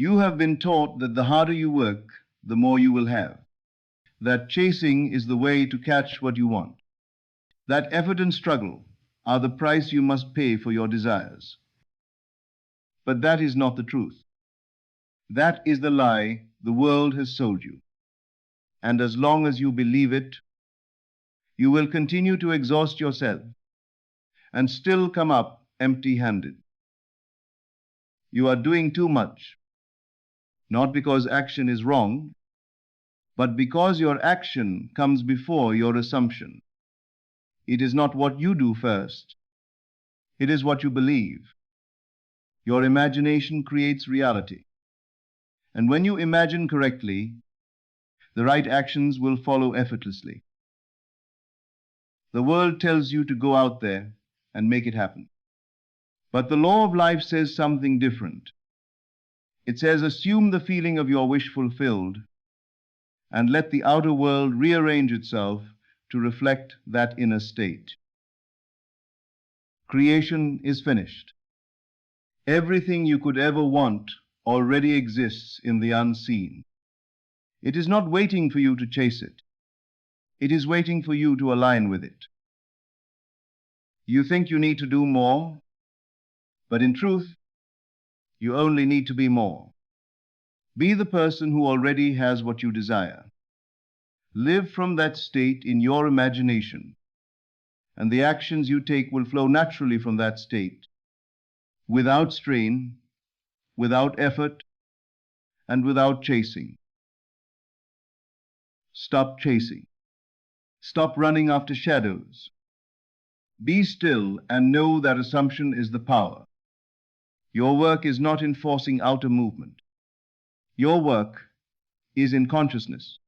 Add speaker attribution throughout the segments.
Speaker 1: You have been taught that the harder you work, the more you will have. That chasing is the way to catch what you want. That effort and struggle are the price you must pay for your desires. But that is not the truth. That is the lie the world has sold you. And as long as you believe it, you will continue to exhaust yourself and still come up empty-handed. You are doing too much, not because action is wrong, but because your action comes before your assumption. It is not what you do first, it is what you believe. Your imagination creates reality. And when you imagine correctly, the right actions will follow effortlessly. The world tells you to go out there and make it happen. But the law of life says something different. It says, assume the feeling of your wish fulfilled and let the outer world rearrange itself to reflect that inner state. Creation is finished. Everything you could ever want already exists in the unseen. It is not waiting for you to chase it. It is waiting for you to align with it. You think you need to do more, but in truth, you only need to be more. Be the person who already has what you desire. Live from that state in your imagination, and the actions you take will flow naturally from that state, without strain, without effort, and without chasing. Stop chasing. Stop running after shadows. Be still and know that assumption is the power. Your work is not in forcing outer movement. Your work is in consciousness.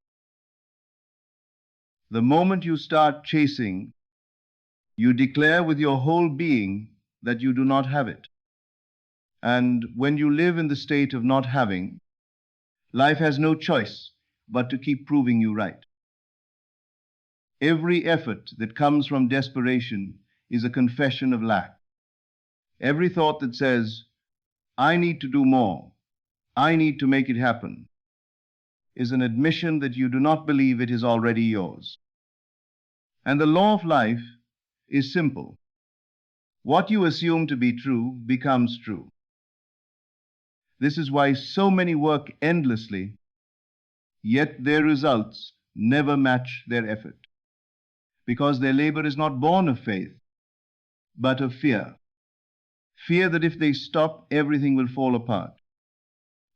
Speaker 1: The moment you start chasing, you declare with your whole being that you do not have it. And when you live in the state of not having, life has no choice but to keep proving you right. Every effort that comes from desperation is a confession of lack. Every thought that says, I need to do more, I need to make it happen, is an admission that you do not believe it is already yours. And the law of life is simple. What you assume to be true becomes true. This is why so many work endlessly, yet their results never match their effort, because their labor is not born of faith, but of fear. Fear that if they stop, everything will fall apart.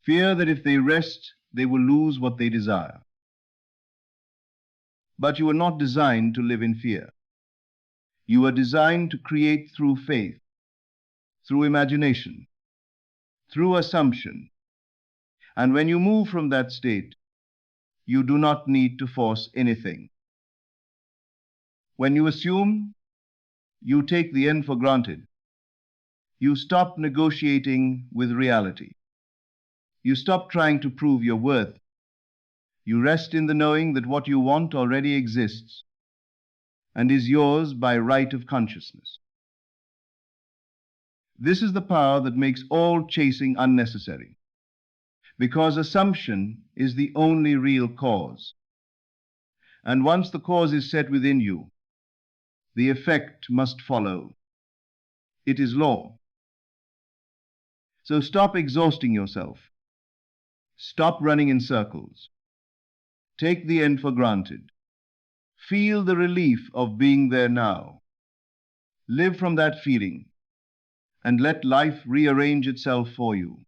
Speaker 1: Fear that if they rest, they will lose what they desire. But you are not designed to live in fear. You are designed to create through faith, through imagination, through assumption. And when you move from that state, you do not need to force anything. When you assume, you take the end for granted. You stop negotiating with reality. You stop trying to prove your worth. You rest in the knowing that what you want already exists and is yours by right of consciousness. This is the power that makes all chasing unnecessary, because assumption is the only real cause. And once the cause is set within you, the effect must follow. It is law. So stop exhausting yourself. Stop running in circles. Take the end for granted. Feel the relief of being there now. Live from that feeling, and let life rearrange itself for you.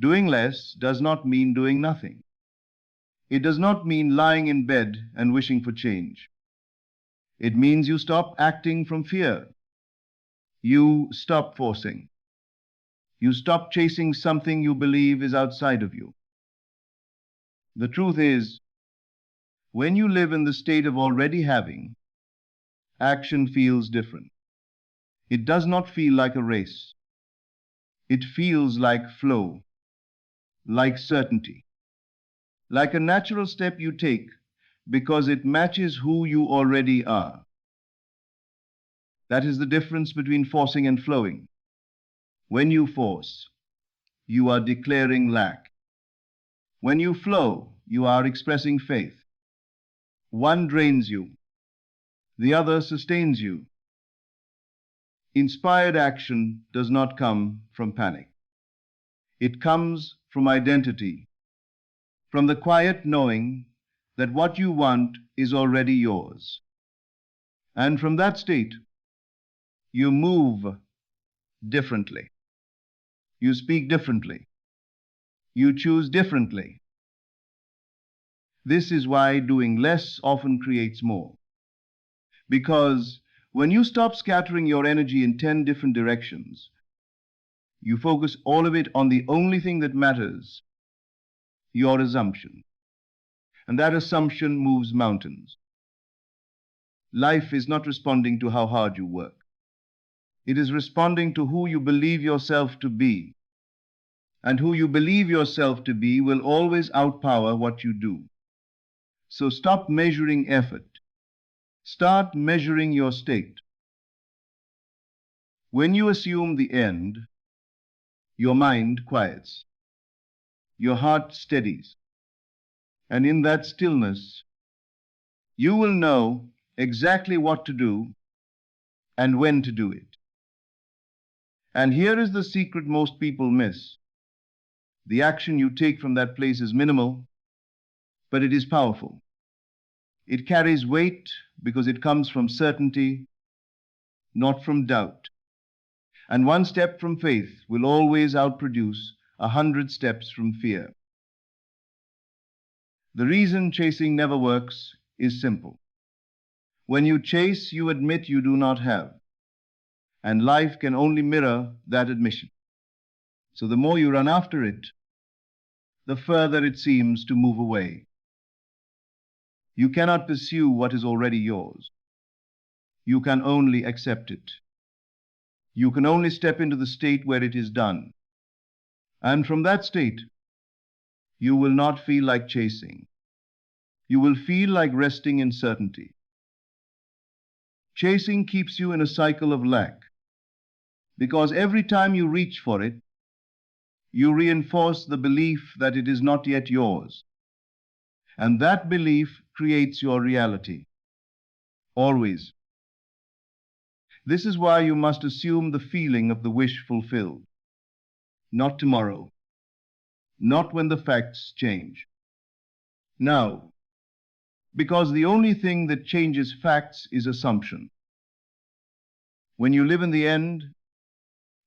Speaker 1: Doing less does not mean doing nothing. It does not mean lying in bed and wishing for change. It means you stop acting from fear. You stop forcing. You stop chasing something you believe is outside of you. The truth is, when you live in the state of already having, action feels different. It does not feel like a race. It feels like flow, like certainty, like a natural step you take because it matches who you already are. That is the difference between forcing and flowing. When you force, you are declaring lack. When you flow, you are expressing faith. One drains you, the other sustains you. Inspired action does not come from panic. It comes from identity, from the quiet knowing that what you want is already yours. And from that state, you move differently. You speak differently. You choose differently. This is why doing less often creates more. Because when you stop scattering your energy in 10 different directions, you focus all of it on the only thing that matters, your assumption. And that assumption moves mountains. Life is not responding to how hard you work. It is responding to who you believe yourself to be. And who you believe yourself to be will always outpower what you do. So stop measuring effort. Start measuring your state. When you assume the end, your mind quiets. Your heart steadies. And in that stillness, you will know exactly what to do and when to do it. And here is the secret most people miss. The action you take from that place is minimal, but it is powerful. It carries weight because it comes from certainty, not from doubt. And one step from faith will always outproduce 100 steps from fear. The reason chasing never works is simple. When you chase, you admit you do not have. And life can only mirror that admission. So the more you run after it, the further it seems to move away. You cannot pursue what is already yours. You can only accept it. You can only step into the state where it is done. And from that state, you will not feel like chasing. You will feel like resting in certainty. Chasing keeps you in a cycle of lack, because every time you reach for it, you reinforce the belief that it is not yet yours. And that belief creates your reality. Always. This is why you must assume the feeling of the wish fulfilled. Not tomorrow. Not when the facts change. Now. Because the only thing that changes facts is assumption. When you live in the end,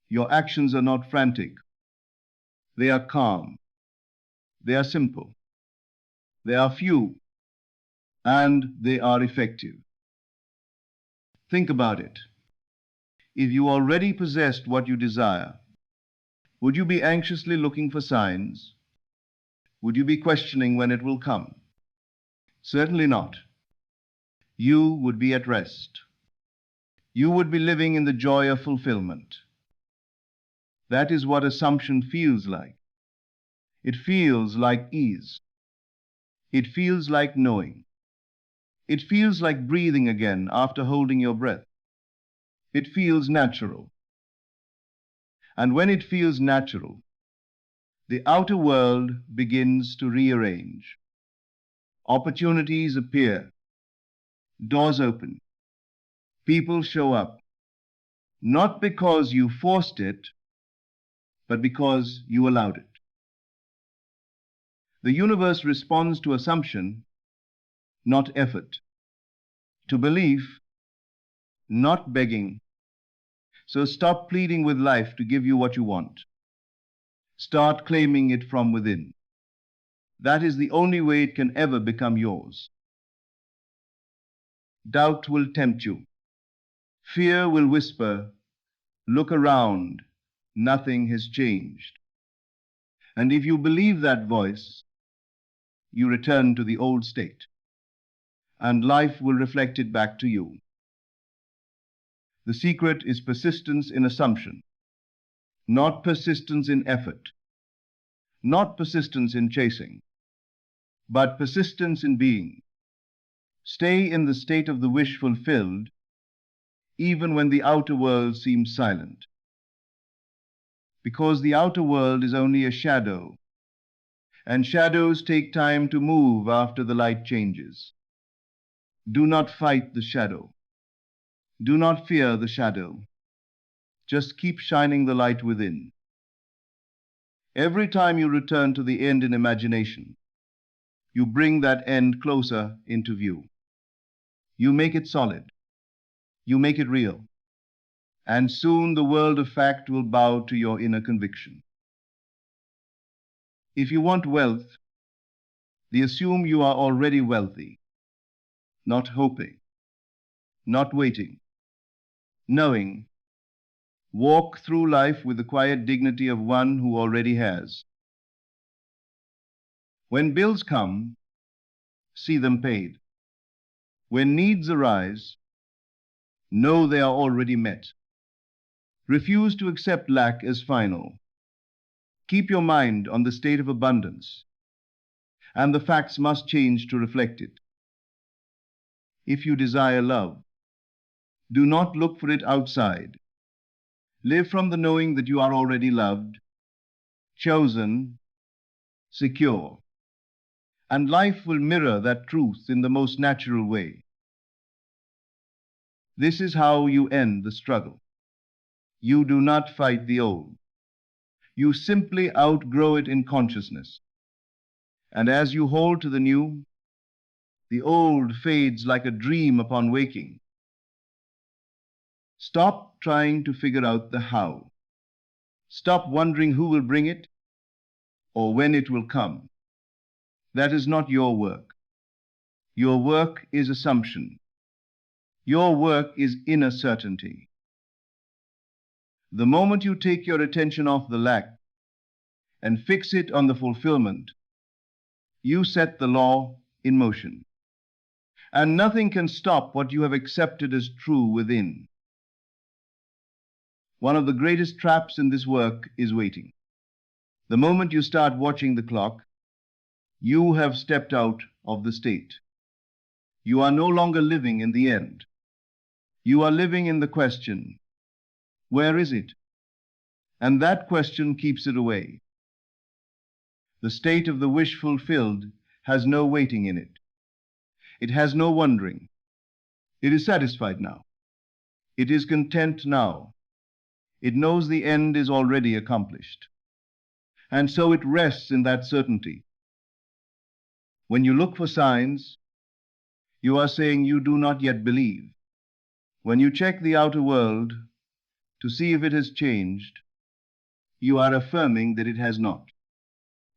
Speaker 1: your actions are not frantic. They are calm. They are simple. They are few. And they are effective. Think about it. If you already possessed what you desire, would you be anxiously looking for signs? Would you be questioning when it will come? Certainly not. You would be at rest. You would be living in the joy of fulfillment. That is what assumption feels like. It feels like ease. It feels like knowing. It feels like breathing again after holding your breath. It feels natural. And when it feels natural, the outer world begins to rearrange. Opportunities appear. Doors open. People show up. Not because you forced it, but because you allowed it. The universe responds to assumption, not effort. To belief, not begging. So stop pleading with life to give you what you want. Start claiming it from within. That is the only way it can ever become yours. Doubt will tempt you. Fear will whisper, look around, nothing has changed. And if you believe that voice, you return to the old state, and life will reflect it back to you. The secret is persistence in assumption, not persistence in effort, not persistence in chasing, but persistence in being. Stay in the state of the wish fulfilled, even when the outer world seems silent. because the outer world is only a shadow, and shadows take time to move after the light changes. Do not fight the shadow. Do not fear the shadow. Just keep shining the light within. Every time you return to the end in imagination, you bring that end closer into view. You make it solid. You make it real. And soon the world of fact will bow to your inner conviction. If you want wealth, assume you are already wealthy, not hoping, not waiting, knowing. Walk through life with the quiet dignity of one who already has. When bills come, see them paid. When needs arise, know they are already met. Refuse to accept lack as final. Keep your mind on the state of abundance, and the facts must change to reflect it. If you desire love, do not look for it outside. Live from the knowing that you are already loved, chosen, secure, and life will mirror that truth in the most natural way. This is how you end the struggle. You do not fight the old. You simply outgrow it in consciousness. And as you hold to the new, the old fades like a dream upon waking. Stop trying to figure out the how. Stop wondering who will bring it or when it will come. That is not your work. Your work is assumption. Your work is inner certainty. The moment you take your attention off the lack and fix it on the fulfillment, you set the law in motion. And nothing can stop what you have accepted as true within. One of the greatest traps in this work is waiting. The moment you start watching the clock, you have stepped out of the state. You are no longer living in the end. You are living in the question, where is it? And that question keeps it away. The state of the wish fulfilled has no waiting in it. It has no wondering. It is satisfied now. It is content now. It knows the end is already accomplished. And so it rests in that certainty. When you look for signs, you are saying you do not yet believe. When you check the outer world to see if it has changed, you are affirming that it has not.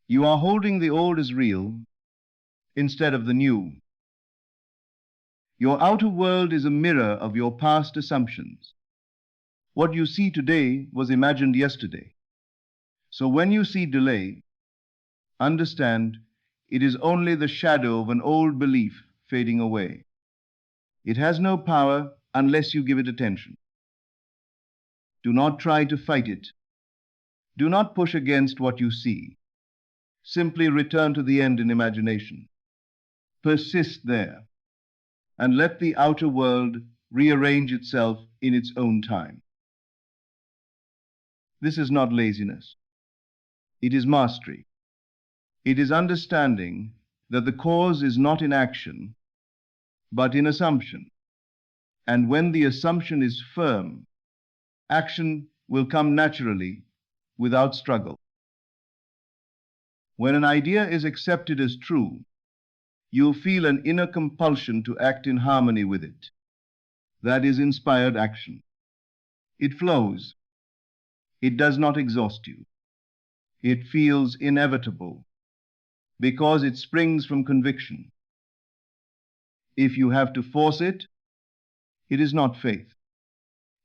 Speaker 1: You are holding the old as real instead of the new. Your outer world is a mirror of your past assumptions. What you see today was imagined yesterday. So when you see delay, understand it is only the shadow of an old belief fading away. It has no power unless you give it attention. Do not try to fight it. Do not push against what you see. Simply return to the end in imagination. Persist there, and let the outer world rearrange itself in its own time. This is not laziness. It is mastery. It is understanding that the cause is not in action, but in assumption. And when the assumption is firm, action will come naturally without struggle. When an idea is accepted as true, you'll feel an inner compulsion to act in harmony with it. That is inspired action. It flows. It does not exhaust you. It feels inevitable because it springs from conviction. If you have to force it, it is not faith.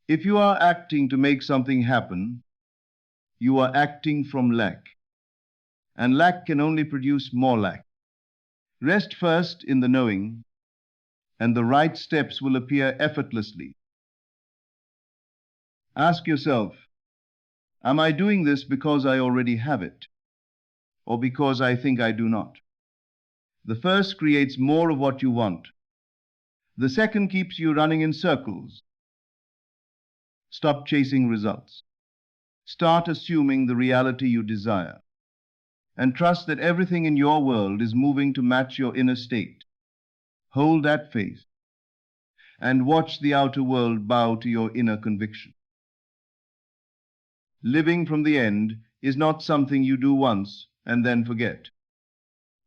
Speaker 1: If you are acting to make something happen, you are acting from lack. And lack can only produce more lack. Rest first in the knowing, and the right steps will appear effortlessly. Ask yourself, am I doing this because I already have it, or because I think I do not? The first creates more of what you want. The second keeps you running in circles. Stop chasing results. Start assuming the reality you desire, and trust that everything in your world is moving to match your inner state. Hold that faith, and watch the outer world bow to your inner conviction. Living from the end is not something you do once and then forget.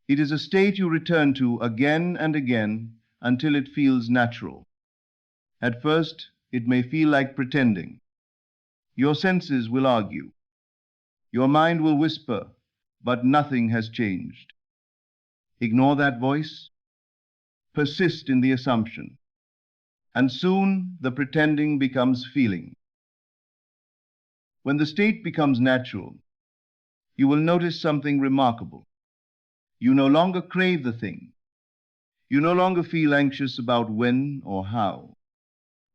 Speaker 1: It is a state you return to again and again until it feels natural. At first, it may feel like pretending. Your senses will argue. Your mind will whisper, but nothing has changed. Ignore that voice. Persist in the assumption. And soon the pretending becomes feeling. When the state becomes natural, you will notice something remarkable. You no longer crave the thing. You no longer feel anxious about when or how.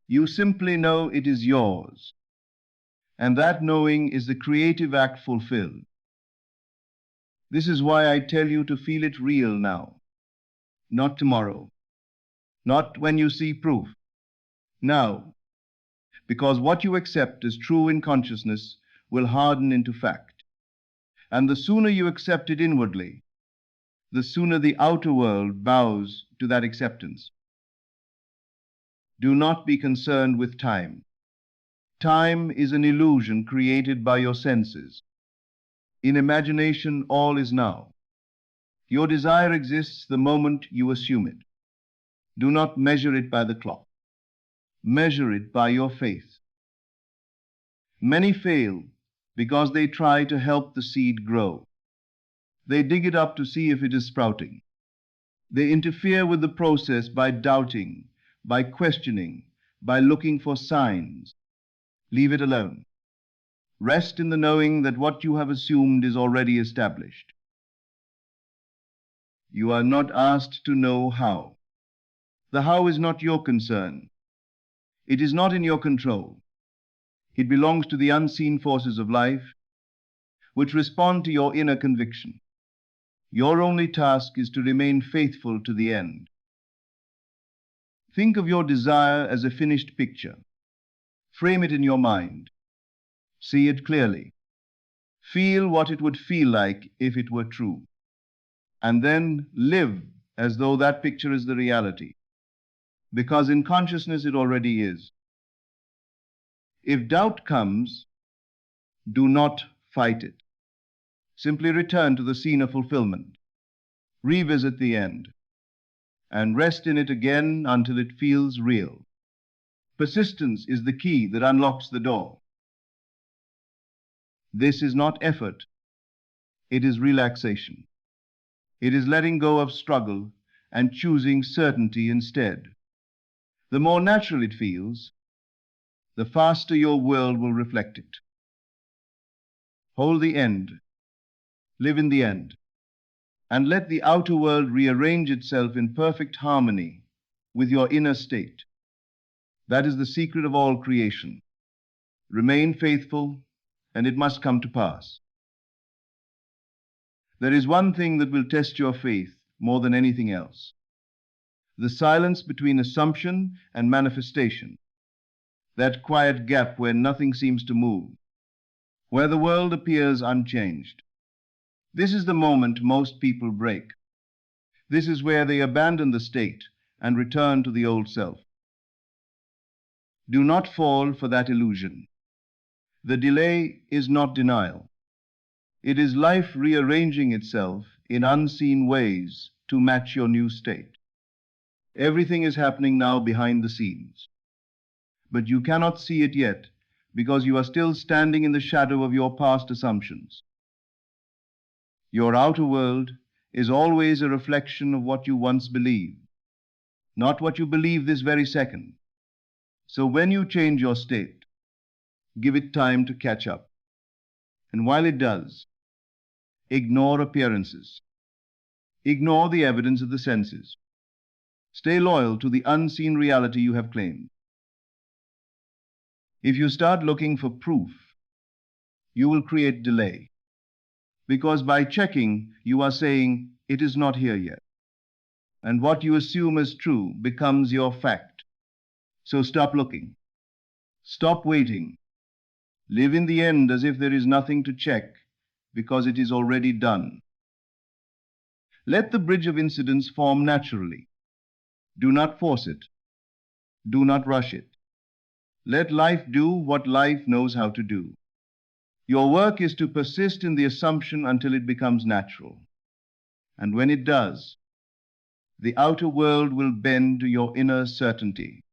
Speaker 1: You simply know it is yours. And that knowing is the creative act fulfilled. This is why I tell you to feel it real now, not tomorrow, not when you see proof. Now, because what you accept as true in consciousness will harden into fact. And the sooner you accept it inwardly, the sooner the outer world bows to that acceptance. Do not be concerned with time. Time is an illusion created by your senses. In imagination, all is now. Your desire exists the moment you assume it. Do not measure it by the clock. Measure it by your faith. Many fail because they try to help the seed grow. They dig it up to see if it is sprouting. They interfere with the process by doubting, by questioning, by looking for signs. Leave it alone. Rest in the knowing that what you have assumed is already established. You are not asked to know how. The how is not your concern. It is not in your control. It belongs to the unseen forces of life, which respond to your inner conviction. Your only task is to remain faithful to the end. Think of your desire as a finished picture. Frame it in your mind. See it clearly. Feel what it would feel like if it were true. And then live as though that picture is the reality. Because in consciousness it already is. If doubt comes, do not fight it. Simply return to the scene of fulfillment. Revisit the end. And rest in it again until it feels real. Persistence is the key that unlocks the door. This is not effort. It is relaxation. It is letting go of struggle and choosing certainty instead. The more natural it feels, the faster your world will reflect it. Hold the end. Live in the end. And let the outer world rearrange itself in perfect harmony with your inner state. That is the secret of all creation. Remain faithful, and it must come to pass. There is one thing that will test your faith more than anything else: the silence between assumption and manifestation, that quiet gap where nothing seems to move, where the world appears unchanged. This is the moment most people break. This is where they abandon the state and return to the old self. Do not fall for that illusion. The delay is not denial. It is life rearranging itself in unseen ways to match your new state. Everything is happening now behind the scenes. But you cannot see it yet because you are still standing in the shadow of your past assumptions. Your outer world is always a reflection of what you once believed, not what you believe this very second. So when you change your state, give it time to catch up. And while it does, ignore appearances. Ignore the evidence of the senses. Stay loyal to the unseen reality you have claimed. If you start looking for proof, you will create delay. Because by checking, you are saying, it is not here yet. And what you assume as true becomes your fact. So stop looking. Stop waiting. Live in the end as if there is nothing to check, because it is already done. Let the bridge of incidents form naturally. Do not force it. Do not rush it. Let life do what life knows how to do. Your work is to persist in the assumption until it becomes natural. And when it does, the outer world will bend to your inner certainty.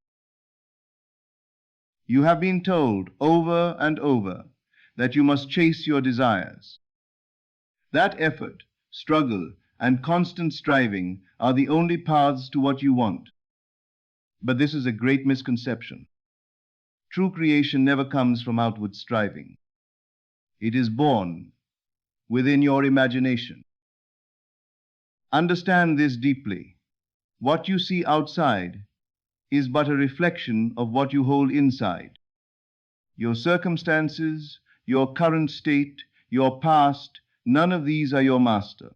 Speaker 1: You have been told over and over that you must chase your desires. That effort, struggle, and constant striving are the only paths to what you want. But this is a great misconception. True creation never comes from outward striving. It is born within your imagination. Understand this deeply. What you see outside is but a reflection of what you hold inside. Your circumstances, your current state, your past, none of these are your master.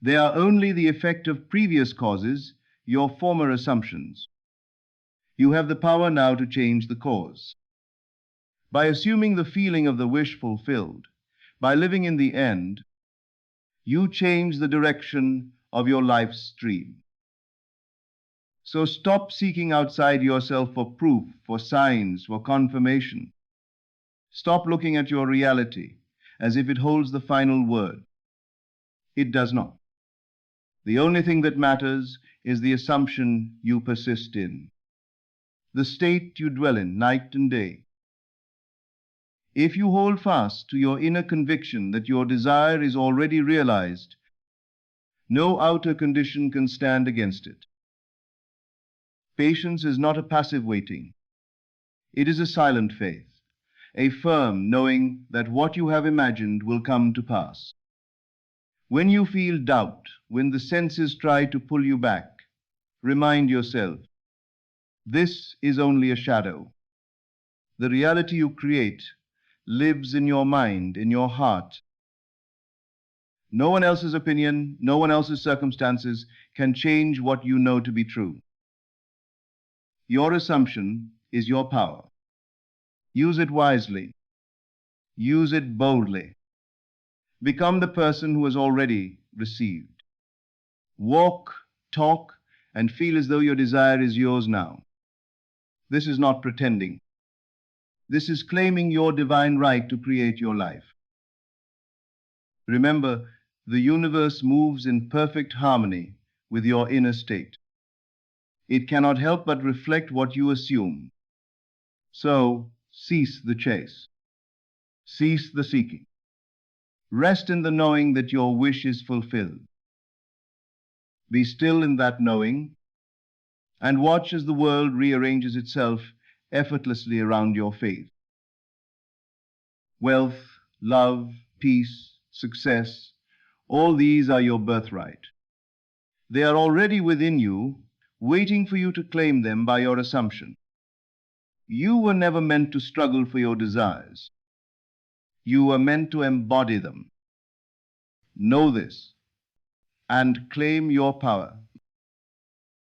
Speaker 1: They are only the effect of previous causes, your former assumptions. You have the power now to change the cause. By assuming the feeling of the wish fulfilled, by living in the end, you change the direction of your life's stream. So stop seeking outside yourself for proof, for signs, for confirmation. Stop looking at your reality as if it holds the final word. It does not. The only thing that matters is the assumption you persist in, the state you dwell in night and day. If you hold fast to your inner conviction that your desire is already realized, no outer condition can stand against it. Patience is not a passive waiting. It is a silent faith, a firm knowing that what you have imagined will come to pass. When you feel doubt, when the senses try to pull you back, remind yourself, this is only a shadow. The reality you create lives in your mind, in your heart. No one else's opinion, no one else's circumstances can change what you know to be true. Your assumption is your power. Use it wisely. Use it boldly. Become the person who has already received. Walk, talk, and feel as though your desire is yours now. This is not pretending. This is claiming your divine right to create your life. Remember, the universe moves in perfect harmony with your inner state. It cannot help but reflect what you assume. So, cease the chase. Cease the seeking. Rest in the knowing that your wish is fulfilled. Be still in that knowing, and watch as the world rearranges itself effortlessly around your faith. Wealth, love, peace, success, all these are your birthright. They are already within you, waiting for you to claim them by your assumption. You were never meant to struggle for your desires. You were meant to embody them. Know this and claim your power.